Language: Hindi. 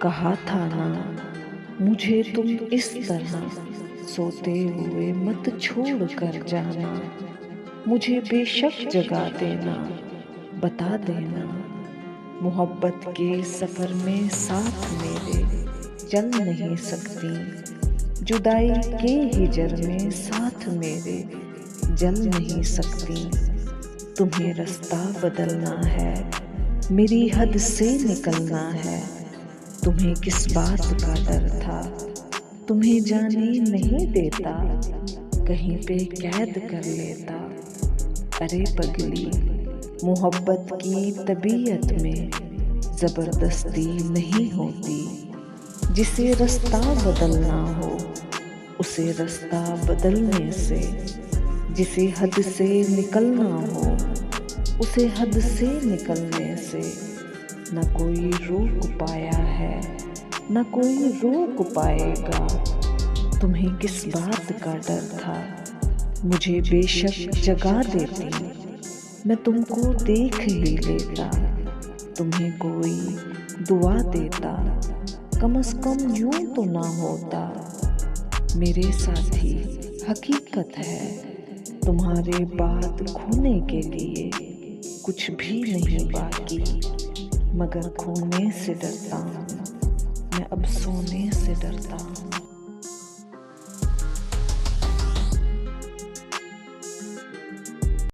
कहा था ना मुझे तुम इस तरह सोते हुए मत छोड़ कर जाना। मुझे बेशक जगा देना, बता देना। मोहब्बत के सफर में साथ मेरे चल नहीं सकती। जुदाई के हिजर में साथ मेरे जल नहीं सकती। तुम्हें रास्ता बदलना है, मेरी हद से निकलना है। तुम्हें किस बात का डर था, तुम्हें जाने नहीं देता। कहीं पे कैद कर लेता। अरे पगली, मोहब्बत की तबीयत में जबरदस्ती नहीं होती। जिसे रास्ता बदलना हो उसे रास्ता बदलने से, जिसे हद से निकलना हो उसे हद से निकलने से न कोई रोक पाया है, न कोई रोक पाएगा। तुम्हें किस बात का डर था, मुझे बेशक जगा देती। मैं तुमको देख ही लेता, तुम्हें कोई दुआ देता। कम से कम यूं तो ना होता। मेरे साथी हकीकत है, तुम्हारे बाद खोने के लिए कुछ भी नहीं बाकी। मगर खोने से डरता हूँ, मैं अब सोने से डरता हूँ।